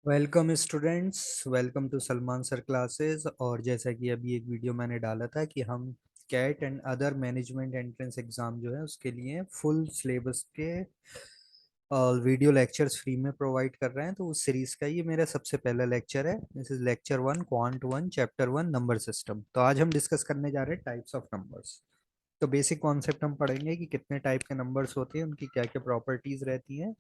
Welcome students, welcome to Salman sir classes. और जैसा कि अभी एक वीडियो मैंने डाला था कि हम CAT and other management entrance exam जो है उसके लिए फुल सिलेबस के वीडियो लेक्चर्स फ्री में प्रोवाइड कर रहे हैं। तो उस सीरीज का ये मेरा सबसे पहला लेक्चर है। This is lecture 1, quant 1, chapter 1, number system. तो आज हम डिस्कस करने जा रहे हैं टाइप्स ऑफ नंबर्स। तो बेसिक कॉन्सेप्ट हम पढ़ेंगे कि कितने टाइप के नंबर्स होते हैं, उनकी क्या क्या प्रॉपर्टीज रहती हैं।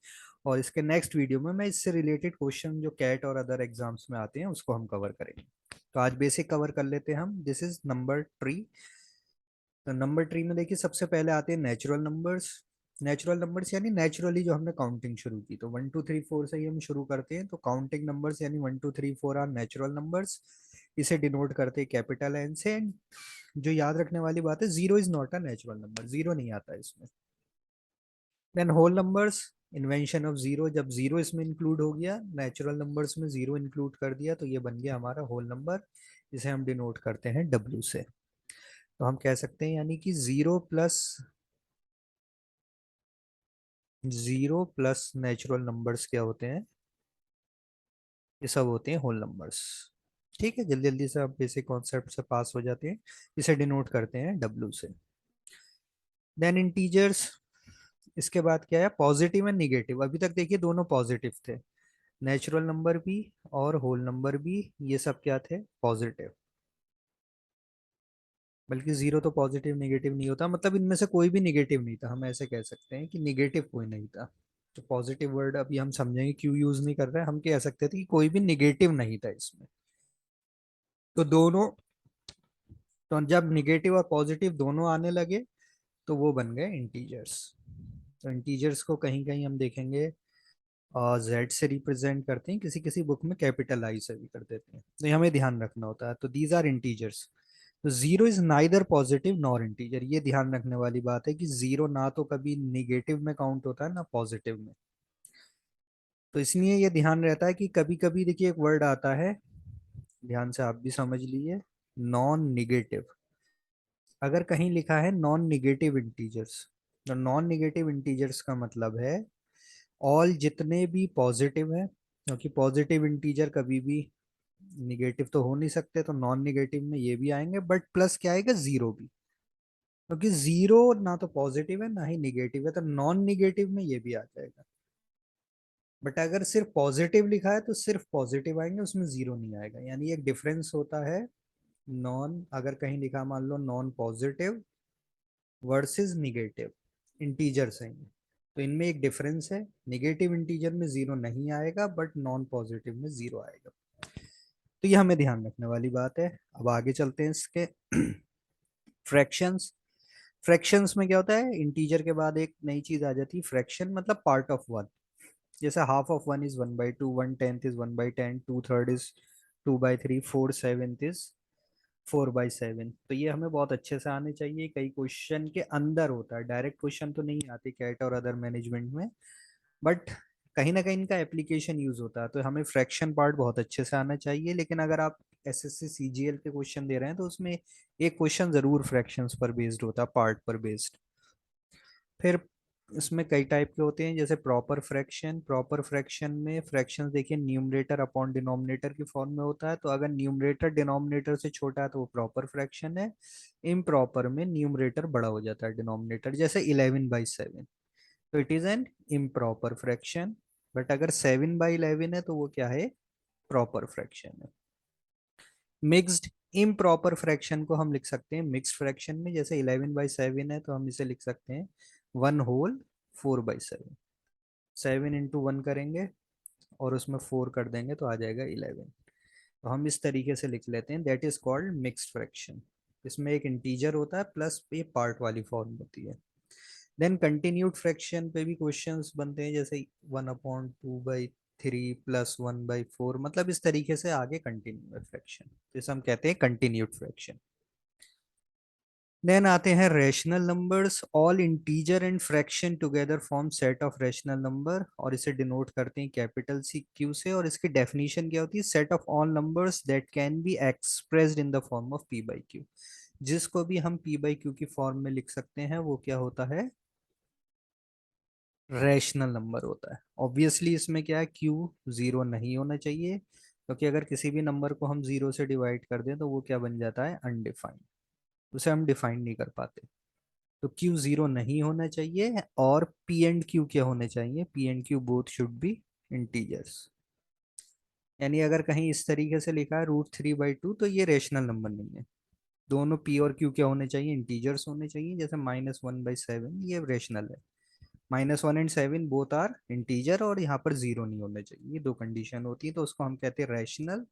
और इसके नेक्स्ट वीडियो में मैं इससे रिलेटेड क्वेश्चन जो कैट और अदर एग्जाम्स में आते हैं उसको हम कवर करेंगे। तो आज बेसिक कवर कर लेते हैं हम। This is number tree. तो नंबर ट्री में देखिए सबसे पहले आते हैं नेचुरल नंबर्स। नेचुरल नंबर्स यानी नेचुरली जो हमने काउंटिंग शुरू की, तो 1 2 3 4 से ही हम शुरू करते हैं। तो काउंटिंग नंबर्स यानी 1 2 3 4 आर नेचुरल नंबर्स। इसे डिनोट करते हैं कैपिटल एन से। जो याद रखने वाली बात है, zero is not a natural number, zero नहीं आता इसमें। Then whole numbers, invention of zero. जब जीरो इसमें इंक्लूड हो गया, नेचुरल नंबर्स में जीरो इंक्लूड कर दिया, तो ये बन गया हमारा होल नंबर। जिसे हम डिनोट करते हैं डब्ल्यू से। तो हम कह सकते हैं यानी कि जीरो प्लस नेचुरल नंबर्स क्या होते हैं, ये सब होते हैं होल नंबर्स। ठीक है, जल्दी जल्दी से आप बेसिक कॉन्सेप्ट से पास हो जाते हैं। इसे डिनोट करते हैं डब्ल्यू से। Then integers. इसके बाद क्या है, पॉजिटिव एंड निगेटिव। अभी तक देखिए दोनों पॉजिटिव थे, नेचुरल नंबर भी और होल नंबर भी। ये सब क्या थे, पॉजिटिव। बल्कि जीरो तो पॉजिटिव निगेटिव नहीं होता, मतलब इनमें से कोई भी निगेटिव नहीं था। हम ऐसे कह सकते हैं कि निगेटिव कोई नहीं था। तो पॉजिटिव वर्ड अभी हम समझेंगे क्यों यूज नहीं कर रहे हैं। हम कह सकते थे कि कोई भी निगेटिव नहीं था इसमें। तो दोनों, तो जब निगेटिव और पॉजिटिव दोनों आने लगे तो वो बन गए इंटीजर्स। तो इंटीजर्स को कहीं कहीं हम देखेंगे जेड से रिप्रेजेंट करते हैं, किसी किसी बुक में कैपिटल आई से भी कर देते हैं। तो ये हमें ध्यान रखना होता है। तो दीज आर इंटीजर्स। तो zero is neither positive nor integer. ये ध्यान रखने वाली बात है कि जीरो ना तो कभी निगेटिव में काउंट होता है ना पॉजिटिव में। तो इसलिए ये ध्यान रहता है कि कभी कभी देखिए एक वर्ड आता है, ध्यान से आप भी समझ लीजिए, नॉन निगेटिव। अगर कहीं लिखा है नॉन निगेटिव इंटीजर्स, तो नॉन निगेटिव इंटीजर्स का मतलब है ऑल जितने भी पॉजिटिव है। क्योंकि पॉजिटिव इंटीजर कभी भी निगेटिव तो हो नहीं सकते, तो नॉन निगेटिव में ये भी आएंगे, बट प्लस क्या आएगा, जीरो भी। क्योंकि जीरो ना तो पॉजिटिव है ना ही निगेटिव है, तो नॉन निगेटिव में ये भी आ जाएगा। बट अगर सिर्फ पॉजिटिव लिखा है तो सिर्फ पॉजिटिव आएंगे, उसमें जीरो नहीं आएगा। यानी एक डिफरेंस होता है। नॉन, अगर कहीं लिखा मान लो non positive versus negative integers हैं, तो इनमें एक डिफरेंस है। निगेटिव इंटीजर में जीरो नहीं आएगा, बट नॉन पॉजिटिव में जीरो आएगा। तो ये हमें ध्यान रखने वाली बात है। अब आगे चलते हैं इसके। फ्रैक्शंस। फ्रैक्शंस में क्या होता है, इंटीजर के बाद एक नई चीज आ जाती है, फ्रैक्शन मतलब पार्ट ऑफ वन। जैसे half of one is 1/2, 1/10 is 1/10, 2/3 is 2/3, 4/7 is 4/7। तो ये हमें बहुत अच्छे से आने चाहिए। कई क्वेश्चन के अंदर होता है, डायरेक्ट क्वेश्चन तो नहीं आते कैट और अदर मैनेजमेंट में, बट कहीं ना कहीं इनका एप्लीकेशन यूज होता है। तो हमें फ्रैक्शन पार्ट बहुत अच्छे से आना चाहिए। लेकिन अगर आप एसएससी सीजीएल के क्वेश्चन दे रहे हैं तो उसमें एक क्वेश्चन जरूर फ्रैक्शंस पर बेस्ड होता है, पार्ट पर बेस्ड। फिर इसमें कई टाइप के होते हैं, जैसे प्रॉपर फ्रैक्शन। प्रॉपर फ्रैक्शन में फ्रैक्शन देखिए न्यूमरेटर अपॉन डिनोमिनेटर की फॉर्म में होता है। तो अगर न्यूमरेटर डिनोमिनेटर से छोटा है तो वो प्रॉपर फ्रैक्शन है। इम्प्रॉपर में न्यूमरेटर बड़ा हो जाता है डिनोमिनेटर, जैसे 11/7, तो it is an improper fraction. But अगर 7/11 है तो वो क्या है, प्रॉपर फ्रैक्शन है। मिक्स्ड इम्प्रॉपर फ्रैक्शन को हम लिख सकते हैं मिक्स्ड फ्रैक्शन में। जैसे 11/7 है तो हम इसे लिख सकते हैं 1 होल 4/7। 7 into 1 करेंगे और उसमें 4 कर देंगे तो आ जाएगा 11। तो हम इस तरीके से लिख लेते हैं, that is called mixed fraction. इसमें एक इंटीजर होता है प्लस ये पार्ट वाली फॉर्म होती है। देन कंटिन्यूड फ्रैक्शन पे भी क्वेश्चंस बनते हैं, जैसे 1/2/3 +1/4, मतलब इस तरीके से आगे कंटिन्यू फ्रैक्शन, जैसे हम कहते हैं कंटिन्यूड फ्रैक्शन। देन आते हैं rational numbers. All integer and fraction together form set of rational number, और इसे डिनोट करते हैं कैपिटल सी क्यू से। और इसकी डेफिनेशन क्या होती है, set of all numbers that can be expressed in the form of p/q। जिसको भी हम p/q की फॉर्म में लिख सकते हैं वो क्या होता है, रैशनल नंबर होता है। ऑब्वियसली इसमें क्या है, क्यू जीरो नहीं होना चाहिए, क्योंकि अगर किसी भी नंबर को हम जीरो से डिवाइड कर दें तो वो क्या बन जाता है, अनडिफाइंड, उसे हम डिफाइन नहीं कर पाते। तो क्यू जीरो नहीं होना चाहिए, और पी एंड क्यू क्या होने चाहिए, P and Q both should be integers. यानी अगर कहीं इस तरीके से लिखा है √3/2 तो ये रेशनल नंबर नहीं है। दोनों पी और क्यू क्या होने चाहिए, इंटीजर्स होने चाहिए। जैसे -1/7 ये रेशनल है, -1 एंड 7 बोथ आर इंटीजर, और यहाँ पर जीरो नहीं होने चाहिए। ये दो कंडीशन होती है तो उसको हम कहते हैं रैशनल।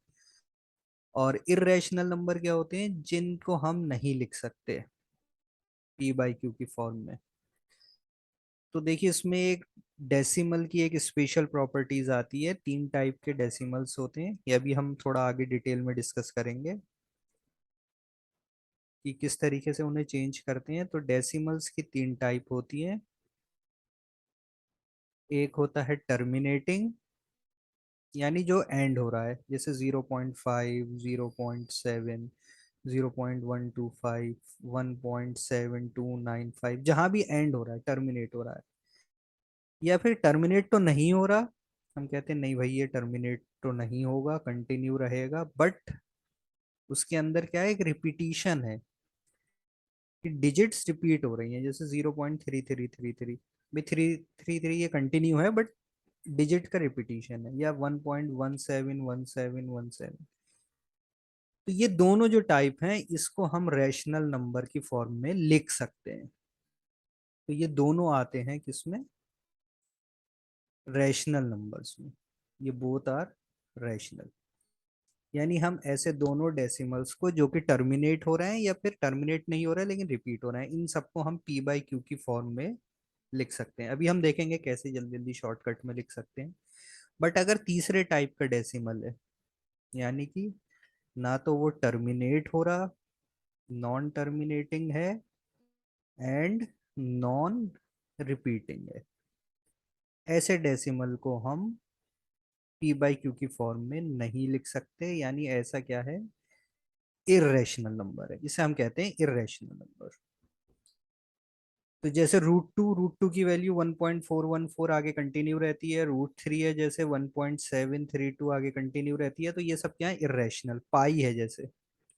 और इरेशनल नंबर क्या होते हैं, जिनको हम नहीं लिख सकते p/q की फॉर्म में। तो देखिए इसमें एक डेसिमल की एक स्पेशल प्रॉपर्टीज आती है। तीन टाइप के डेसिमल्स होते हैं, ये अभी हम थोड़ा आगे डिटेल में डिस्कस करेंगे कि किस तरीके से उन्हें चेंज करते हैं। तो डेसिमल्स की तीन टाइप होती है। एक होता है टर्मिनेटिंग, यानी जो एंड हो रहा है, जैसे 0.5, 0.7, 0.125, 1.7295, जहां भी एंड हो रहा है टर्मिनेट हो रहा है। या फिर टर्मिनेट तो नहीं हो रहा, हम कहते हैं नहीं भाई ये टर्मिनेट तो नहीं होगा, कंटिन्यू रहेगा, बट उसके अंदर क्या है, एक रिपीटिशन है कि डिजिट्स रिपीट हो रही हैं। जैसे 0.3333 भी, 333 ये कंटिन्यू है, बट डिजिट का रिपीटिशन है। या 1.171717। तो ये दोनों जो टाइप हैं इसको हम रैशनल नंबर की फॉर्म में लिख सकते हैं। तो ये दोनों आते हैं किसमें, रैशनल नंबर्स में। ये बोथ आर रैशनल। यानी हम ऐसे दोनों डेसिमल्स को जो कि टर्मिनेट हो रहे हैं या फिर टर्मिनेट नहीं हो रहा है लेकिन रिपीट हो रहे हैं, इन सबको हम p/q की फॉर्म में लिख सकते हैं। अभी हम देखेंगे कैसे जल्दी जल्दी शॉर्टकट में लिख सकते हैं। बट अगर तीसरे टाइप का डेसिमल है, यानी कि ना तो वो टर्मिनेट हो रहा, नॉन टर्मिनेटिंग है, एंड नॉन रिपीटिंग है, ऐसे डेसिमल को हम p/q की फॉर्म में नहीं लिख सकते। यानी ऐसा क्या है, इरेशनल नंबर है, जिसे हम कहते हैं इरेशनल नंबर। तो जैसे √2 की वैल्यू 1.414 आगे कंटिन्यू रहती है, √3 है जैसे 1.732 आगे कंटिन्यू रहती है। तो ये सब क्या है, इरेशनल। पाई है जैसे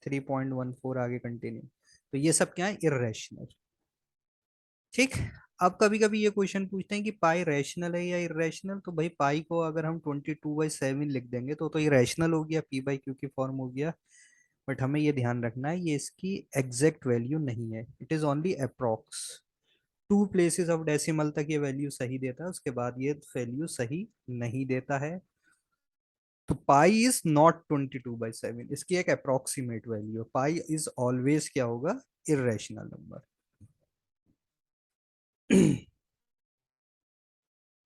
3.14 आगे कंटिन्यू, तो ये सब क्या है, इरेशनल। ठीक। अब कभी कभी ये क्वेश्चन पूछते हैं कि पाई रैशनल है या इरेशनल। तो भाई पाई को अगर हम 22/7 लिख देंगे तो ये रैशनल हो गया, p/q की फॉर्म हो गया। बट हमें ये ध्यान रखना है ये इसकी एग्जैक्ट वैल्यू नहीं है, it is only approx. 2 places of decimal तक ये वैल्यू सही देता है, उसके बाद ये वैल्यू सही नहीं देता है। तो पाई इज नॉट 22/7, इसकी एक अप्रोक्सीमेट वैल्यू है। पाई इज ऑलवेज क्या होगा, इरेशनल नंबर।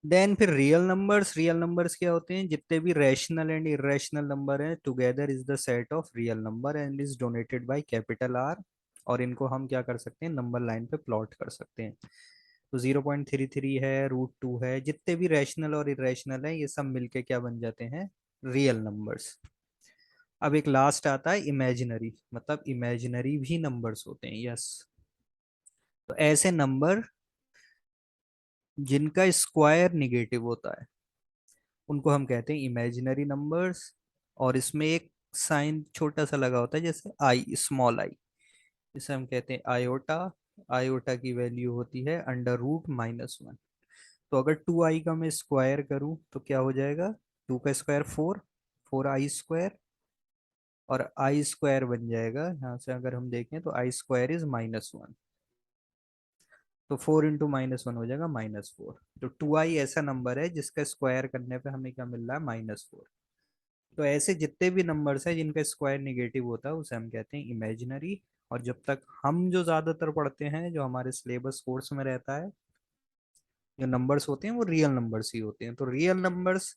देन फिर रियल नंबर्स क्या होते हैं, जितने भी रैशनल एंड इरेशनल नंबर हैं together is the set of real number and is donated by capital R. और इनको हम क्या कर सकते हैं, नंबर लाइन पे प्लॉट कर सकते हैं। तो 0.33 है, √2 है, जितने भी रैशनल और इरेशनल है ये सब मिलके क्या बन जाते हैं, रियल नंबर्स। अब एक लास्ट आता है इमेजिनरी, मतलब इमेजिनरी भी नंबर्स होते हैं, यस। तो ऐसे नंबर जिनका स्क्वायर निगेटिव होता है उनको हम कहते हैं इमेजिनरी नंबर्स। और इसमें एक साइन छोटा सा लगा होता है, जैसे आई, स्मॉल आई, इसे हम कहते हैं आयोटा। आयोटा की वैल्यू होती है √-1। तो अगर 2i का मैं स्क्वायर करूं तो क्या हो जाएगा, 2 का स्क्वायर 4, 4i², और आई स्क्वायर बन जाएगा। यहाँ से अगर हम देखें तो i² इज -1। तो 4 × -1 हो जाएगा -4। तो 2i ऐसा नंबर है जिसका स्क्वायर करने पे हमें क्या मिल रहा है, -4। तो ऐसे जितने भी नंबर्स हैं जिनका स्क्वायर निगेटिव होता है उसे हम कहते हैं इमेजिनरी। और जब तक हम जो ज्यादातर पढ़ते हैं, जो हमारे सिलेबस कोर्स में रहता है, जो नंबर्स होते हैं वो रियल नंबर्स ही होते हैं। तो रियल नंबर्स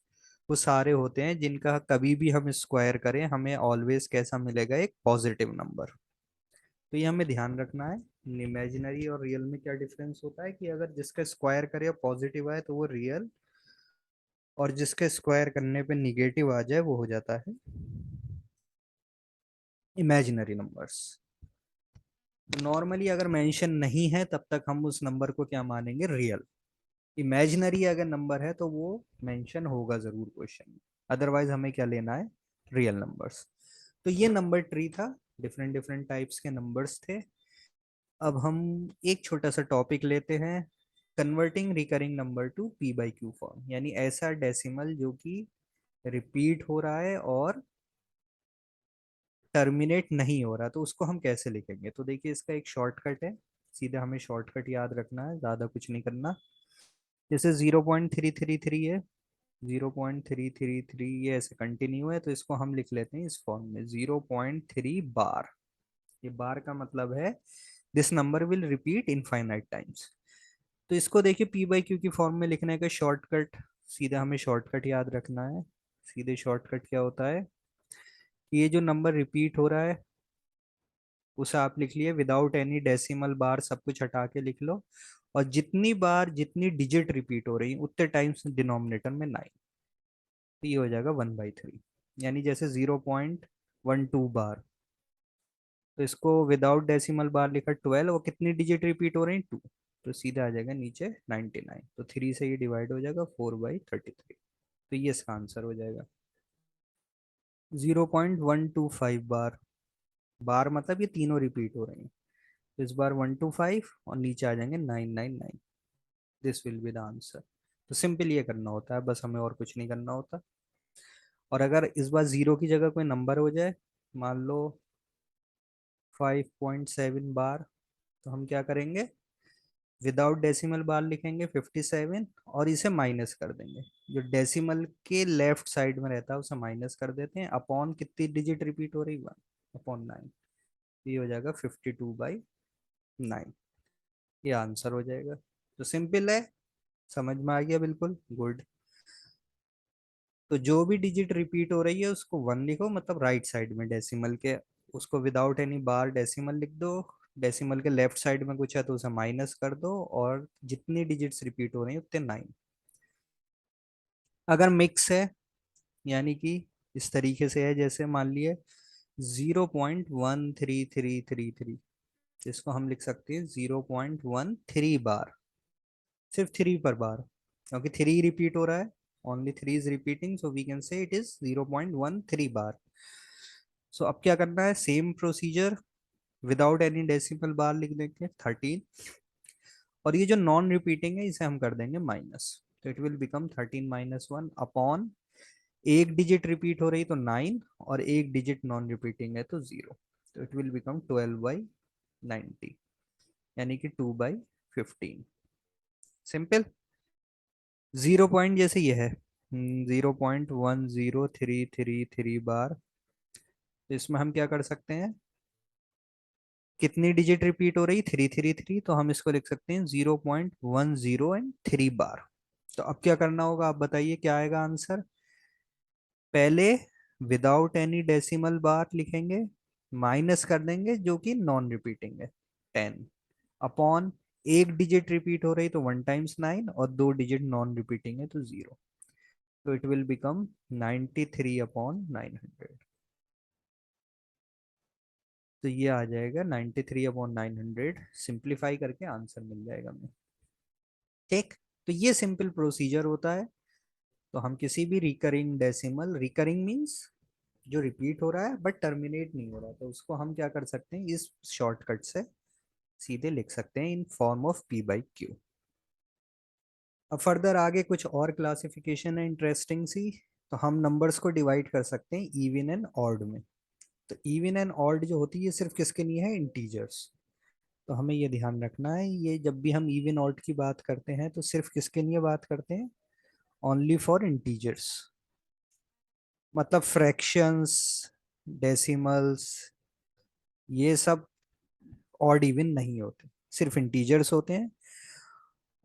वो सारे होते हैं जिनका कभी भी हम स्क्वायर करें हमें ऑलवेज कैसा मिलेगा, एक पॉजिटिव नंबर। तो ये हमें ध्यान रखना है। इमेजिनरी और रियल में क्या डिफरेंस होता है, कि अगर जिसका स्क्वायर करे पॉजिटिव आए तो वो रियल, और जिसके स्क्वायर करने पे निगेटिव आ जाए वो हो जाता है इमेजिनरी नंबर्स। नॉर्मली अगर मेंशन नहीं है तब तक हम उस नंबर को क्या मानेंगे, रियल। इमेजिनरी अगर नंबर है तो वो मेंशन होगा जरूर क्वेश्चन में, अदरवाइज हमें क्या लेना है, रियल नंबर्स। तो ये नंबर ट्री था, डिफरेंट डिफरेंट टाइप्स के नंबर्स थे। अब हम एक छोटा सा टॉपिक लेते हैं, converting recurring number two P by Q form, यानी ऐसा डेसिमल जो कि रिपीट हो रहा है और टर्मिनेट नहीं हो रहा, तो उसको हम कैसे लिखेंगे। तो देखिए इसका एक शॉर्टकट है, सीधे हमें शॉर्टकट याद रखना है, ज़्यादा कुछ नहीं करना। जैसे 0.333 है, 0.333 ये ऐसे कंटिन्यू है, तो इसको हम लिख लेते हैं इस फॉर्म में 0.3 बार। ये बार का मतलब है this number will repeat infinite times. तो इसको देखिए पी बाई क्यू की फॉर्म में लिखने का शॉर्टकट, सीधे हमें शॉर्टकट याद रखना है। सीधे शॉर्टकट क्या होता है कि ये जो नंबर रिपीट हो रहा है उसे आप लिख लिए विदाउट एनी डेसिमल बार, सब कुछ हटा के लिख लो, और जितनी बार जितनी डिजिट रिपीट हो रही है उतने टाइम्स डिनोमिनेटर में 9, तो ये हो जाएगा 1/3। यानी जैसे 0.12 बार, तो इसको विदाउट डेसिमल बार लिखा 12, वो कितनी डिजिट रिपीट हो रही है 2, तो सीधा आ जाएगा नीचे 99, तो 3 से ये डिवाइड हो जाएगा 4/33, तो ये इसका आंसर हो जाएगा। 0.125 बार, बार मतलब ये तीनों रिपीट हो रही हैं, तो इस बार 125 और नीचे आ जाएंगे 999, this will be the answer. तो सिंपल ये करना होता है, बस हमें और कुछ नहीं करना होता। और अगर इस बार जीरो की जगह कोई नंबर हो जाए, मान लो 5.7 बार, तो हम क्या करेंगे, विदाउट डेसिमल बार लिखेंगे 57 और इसे माइनस कर देंगे, जो डेसिमल के लेफ्ट साइड में रहता है उसे माइनस कर देते हैं, अपॉन कितनी डिजिट रिपीट हो रही, 1/9, ये हो जाएगा 52/9, ये आंसर हो जाएगा। तो सिंपल है, समझ में आ गया, बिल्कुल गुड। तो जो भी डिजिट रिपीट हो रही है उसको 1 लिखो, मतलब राइट साइड में डेसिमल के, उसको विदाउट एनी बार डेसिमल लिख दो, डेसिमल के लेफ्ट साइड में कुछ है तो उसे माइनस कर दो, और जितनी डिजिट्स रिपीट हो रही है उतने 9। अगर मिक्स है, यानी कि इस तरीके से है, जैसे मान लिए 0.1333, इसको हम लिख सकते हैं 0.13 बार, सिर्फ 3 पर बार, क्योंकि 3 रिपीट हो रहा है, only 3 is repeating, so we can say it is 0.13 bar. So अब क्या करना है, same procedure, without any decimal bar लिख देंगे 13, और ये जो नॉन रिपीटिंग है इसे हम कर देंगे माइनस, तो इट विल बिकम 13 - 1 अपॉन, एक डिजिट रिपीट हो रही तो 9, और एक डिजिट नॉन रिपीटिंग है तो 0, तो इट विल बिकम 12/90, यानी कि 2/15। सिंपल। 0 पॉइंट जैसे ये है 0.10333 बार, तो इसमें हम क्या कर सकते हैं, कितनी डिजिट रिपीट हो रही, 333, तो हम इसको लिख सकते हैं 0.10 and 3 बार। तो अब क्या करना होगा, आप बताइए क्या आएगा आंसर। पहले विदाउट एनी डेसिमल बार लिखेंगे, माइनस कर देंगे जो कि नॉन रिपीटिंग है 10, अपॉन, एक डिजिट रिपीट हो रही तो 1 × 9, और दो डिजिट नॉन रिपीटिंग है तो 0, तो इट विल बिकम 93/900। तो ये आ जाएगा 93/900, सिंप्लीफाई करके आंसर मिल जाएगा हमें। ठीक, तो ये सिंपल प्रोसीजर होता है। तो हम किसी भी रिकरिंग डेसिमल, रिकरिंग मीन्स जो रिपीट हो रहा है बट टर्मिनेट नहीं हो रहा, तो उसको हम क्या कर सकते हैं, इस शॉर्टकट से सीधे लिख सकते हैं in form of P by Q. अब फर्दर आगे कुछ और क्लासिफिकेशन है इंटरेस्टिंग सी। तो हम नंबर्स को डिवाइड कर सकते हैं इवन एंड ऑड में। तो इवन एंड ऑड जो होती है सिर्फ किसके लिए है, इंटीजर्स। तो हमें ये ध्यान रखना है, ये जब भी हम इवन ऑड की बात करते हैं तो सिर्फ किसके लिए बात करते हैं, ओनली फॉर इंटीजर्स। मतलब फ्रैक्शंस, डेसिमल्स, ये सब ऑड इवन नहीं होते, सिर्फ इंटीजर्स होते हैं।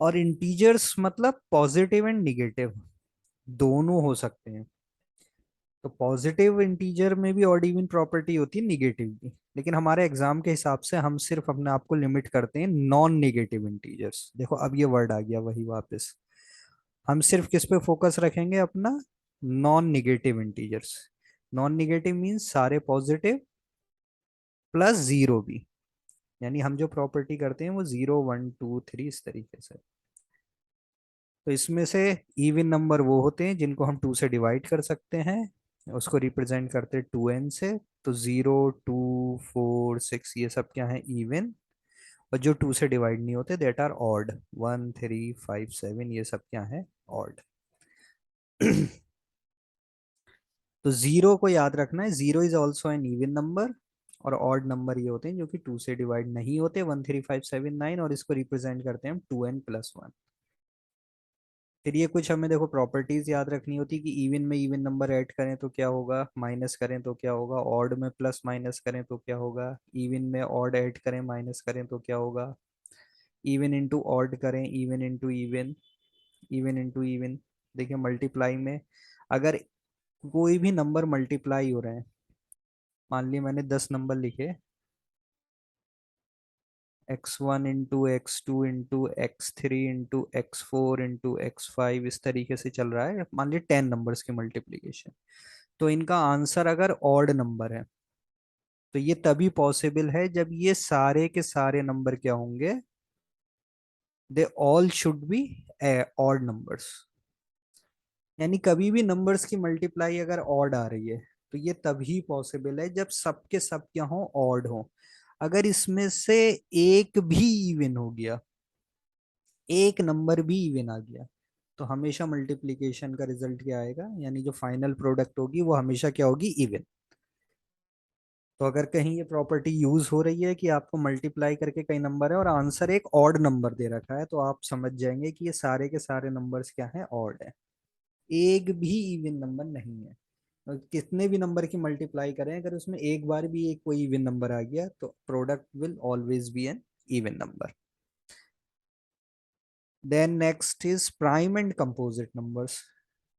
और इंटीजर्स मतलब पॉजिटिव एंड निगेटिव दोनों हो सकते हैं। तो पॉजिटिव इंटीजर में भी ऑड इवन प्रॉपर्टी होती है, निगेटिव की, लेकिन हमारे एग्जाम के हिसाब से हम सिर्फ अपने आप को लिमिट करते हैं नॉन निगेटिव इंटीजर्स। देखो अब ये वर्ड आ गया वही वापस, हम सिर्फ किस पे फोकस रखेंगे अपना, non negative integers. Non negative means सारे पॉजिटिव प्लस जीरो भी, यानी हम जो प्रॉपर्टी करते हैं वो 0 1 2 3 इस तरीके से। तो इसमें से इवन नंबर वो होते हैं जिनको हम 2 से डिवाइड कर सकते हैं, उसको रिप्रेजेंट करते हैं 2n से। तो 0, 2, 4, 6 ये सब क्या है, इवन। और जो 2 से डिवाइड नहीं होते दैट आर ऑड, 1, 3, 5, 7 ये सब क्या है, ऑड। तो जीरो को याद रखना है, zero is also an even number. और ऑड नंबर ये होते हैं जो कि 2 से डिवाइड नहीं होते, 1, 3, 5, 7, 9, और इसको रिप्रेजेंट करते हैं हम 2n+1। फिर ये कुछ हमें देखो प्रॉपर्टीज याद रखनी होती कि इवन में इवन नंबर ऐड करें तो क्या होगा, माइनस करें तो क्या होगा, ऑड में प्लस माइनस करें तो क्या होगा, इवन में ऑड ऐड करें माइनस करें तो क्या होगा, इवन इंटू ऑड करें, even into even, even into even. देखिए मल्टीप्लाई में अगर कोई भी नंबर मल्टीप्लाई हो रहे हैं, मान लिया मैंने 10 नंबर लिखे, x1 into x2 into x3 into x4 into x5 इस तरीके से चल रहा है, मान लीजिए 10 नंबर्स की मल्टीप्लीकेशन। तो इनका आंसर अगर ऑड नंबर है तो ये तभी पॉसिबल है जब ये सारे के सारे नंबर क्या होंगे, they all should be odd numbers. यानी कभी भी नंबर्स की मल्टीप्लाई अगर ऑड आ रही है तो ये तभी पॉसिबल है जब सबके सब क्या हो, ऑड हो। अगर इसमें से एक भी इवन हो गया, एक नंबर भी इवन आ गया, तो हमेशा मल्टीप्लिकेशन का रिजल्ट क्या आएगा, यानी जो फाइनल प्रोडक्ट होगी वो हमेशा क्या होगी, इवन। तो अगर कहीं ये प्रॉपर्टी यूज हो रही है कि आपको मल्टीप्लाई करके कई नंबर है और आंसर एक ऑड नंबर दे रखा है, तो आप समझ जाएंगे कि ये सारे के सारे नंबर्स क्या हैं, ऑड है। एक भी इवन नंबर नहीं है। और कितने भी नंबर की मल्टीप्लाई करें, अगर उसमें एक बार भी एक कोई इवन नंबर आ गया तो product will always be an even number. Then next is prime and composite numbers.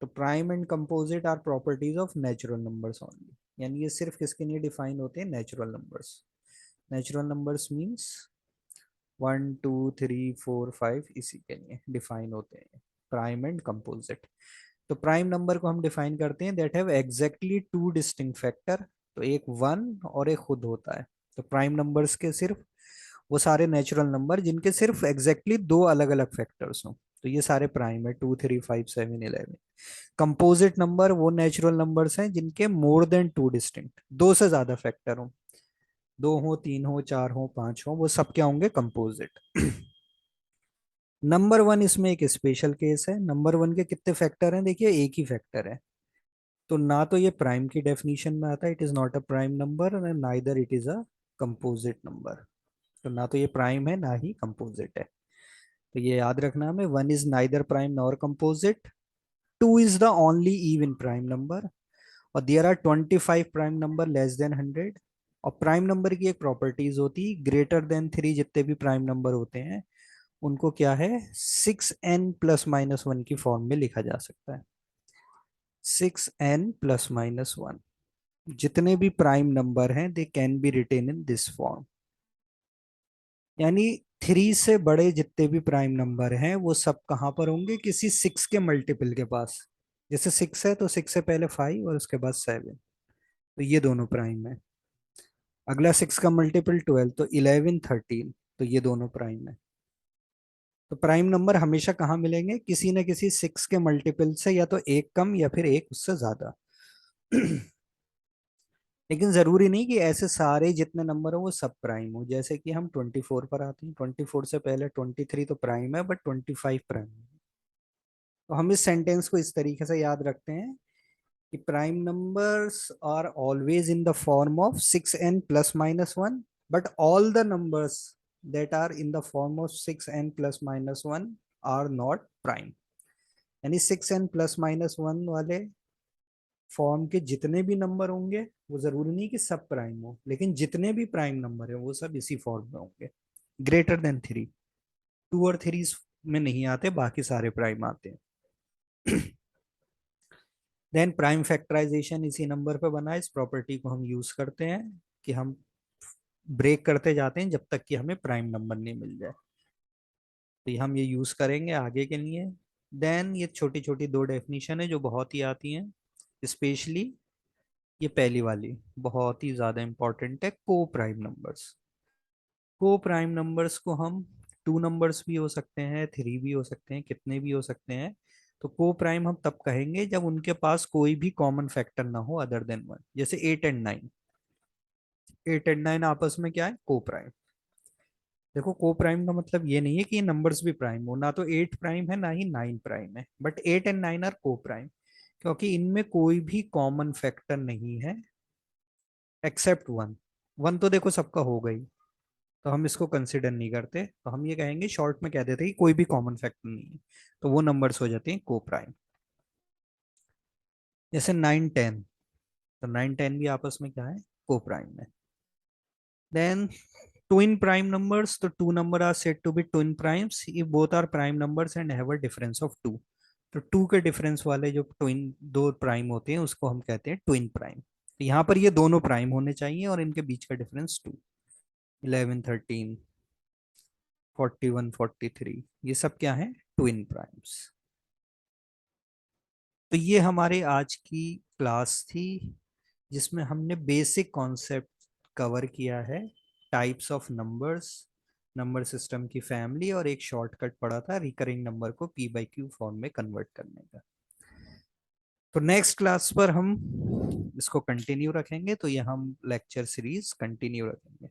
तो prime and composite are properties of natural numbers only. यानी ये सिर्फ किसके लिए डिफाइन होते हैं, natural numbers. Natural numbers means 1, 2, 3, 4, 5 इसी के लिए डिफाइन होते हैं प्राइम एंड कंपोजिट। तो प्राइम नंबर को हम डिफाइन करते हैं that have exactly two distinct factor. तो एक वन और एक खुद होता है। तो प्राइम नंबर्स के सिर्फ वो सारे नेचुरल नंबर जिनके सिर्फ एग्जैक्टली दो अलग अलग फैक्टर्स हों, तो ये सारे प्राइम है, 2, 3, 5, 7, 11। कंपोजिट नंबर वो नेचुरल नंबर्स हैं जिनके मोर देन टू डिस्टिंक्ट, दो से ज्यादा फैक्टर हो, दो हो, तीन हो, चार हो, पांच हो, वो सब क्या होंगे, कंपोजिट। नंबर वन इसमें एक स्पेशल केस है। नंबर वन के कितने फैक्टर हैं, देखिए एक ही फैक्टर है। तो ना तो ये प्राइम की डेफिनेशन में आता है, it is not a prime number, neither it is a composite number. तो ना तो ये प्राइम है ना ही कंपोजिट है। तो ये याद रखना हमें, one is neither prime nor composite, two is the only even prime number, और there are 25 prime number less than 100। और प्राइम नंबर की एक प्रॉपर्टीज होती, ग्रेटर देन 3 जितने भी प्राइम नंबर होते हैं उनको क्या है, 6n+-1 की फॉर्म में लिखा जा सकता है। 6n+-1 जितने भी प्राइम नंबर हैं they can be written in this form. यानी 3 से बड़े जितने भी प्राइम नंबर हैं वो सब कहाँ पर होंगे, किसी 6 के मल्टीपल के पास। जैसे 6 है तो 6 से पहले 5 और उसके बाद 7, तो ये दोनों प्राइम है। अगला 6 का मल्टीपल 12, तो 11, 13, तो ये दोनों प्राइम है। तो प्राइम नंबर हमेशा कहाँ मिलेंगे, किसी न किसी 6 के मल्टीपल से, या तो एक कम या फिर एक उससे ज्यादा। लेकिन जरूरी नहीं कि ऐसे सारे जितने नंबर हो वो सब प्राइम हो। जैसे कि हम 24 पर आते हैं, 24 से पहले 23 तो प्राइम है बट 25 प्राइम है। तो हम इस सेंटेंस को इस तरीके से याद रखते हैं कि prime numbers are always in the form of 6n+-1, but all the numbers that are in the form of 6n+-1 are not prime. यानी 6n+-1 वाले फॉर्म के जितने भी नंबर होंगे वो जरूरी नहीं कि सब प्राइम हो, लेकिन जितने भी प्राइम नंबर है वो सब इसी फॉर्म में होंगे, ग्रेटर देन 3। 2 और 3 में नहीं आते, बाकी सारे प्राइम आते हैं। देन प्राइम फैक्टराइजेशन इसी नंबर पे बना है। इस प्रॉपर्टी को हम यूज करते हैं कि हम ब्रेक करते जाते हैं जब तक कि हमें प्राइम नंबर नहीं मिल जाए। तो ये हम ये यूज करेंगे आगे के लिए। देन ये छोटी छोटी दो डेफिनेशन है जो बहुत ही आती हैं, स्पेशली ये पहली वाली बहुत ही ज्यादा इंपॉर्टेंट है, को प्राइम नंबर्स। को प्राइम नंबर्स को हम टू नंबर्स भी हो सकते हैं, थ्री भी हो सकते हैं, कितने भी हो सकते हैं। तो को प्राइम हम तब कहेंगे जब उनके पास कोई भी कॉमन फैक्टर ना हो अदर देन वन, जैसे 8 एंड 9। 8 एंड 9 आपस में क्या है, को प्राइम। देखो को प्राइम का मतलब ये नहीं है कि ये नंबर्स भी प्राइम हो, ना तो 8 प्राइम है ना ही 9 प्राइम है, बट 8 एंड 9 आर को प्राइम, क्योंकि इनमें कोई भी कॉमन फैक्टर नहीं है एक्सेप्ट वन। वन तो देखो सबका हो गई, तो हम इसको कंसिडर नहीं करते, तो हम ये कहेंगे शॉर्ट में कह देते हैं कि कोई भी कॉमन फैक्टर नहीं है, तो वो नंबर्स हो जाते हैं को प्राइम। जैसे 9 10, तो 9 10 भी आपस में क्या है, को प्राइम है। देन twin prime numbers, तो two number are said to be twin primes if both are prime numbers and have a difference of 2। तो 2 के डिफरेंस वाले जो ट्विन दो प्राइम होते हैं उसको हम कहते हैं ट्विन प्राइम। तो यहाँ पर ये दोनों प्राइम होने चाहिए और इनके बीच का डिफरेंस 2। 11 13, 41 43, ये सब क्या है, ट्विन प्राइम्स। तो ये हमारे आज की क्लास थी, जिसमें हमने बेसिक कॉन्सेप्ट कवर किया है, types of numbers, number system की फैमिली, और एक शॉर्टकट पढ़ा था रिकरिंग नंबर को पी बाई क्यू फॉर्म में कन्वर्ट करने का। तो नेक्स्ट क्लास पर हम इसको कंटिन्यू रखेंगे, तो ये हम लेक्चर सीरीज कंटिन्यू रखेंगे।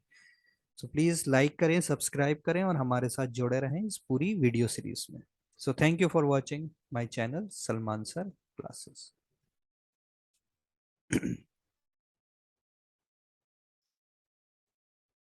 सो प्लीज लाइक करें, सब्सक्राइब करें और हमारे साथ जुड़े रहें इस पूरी वीडियो सीरीज में। So thank you for watching my channel Salman sir classes.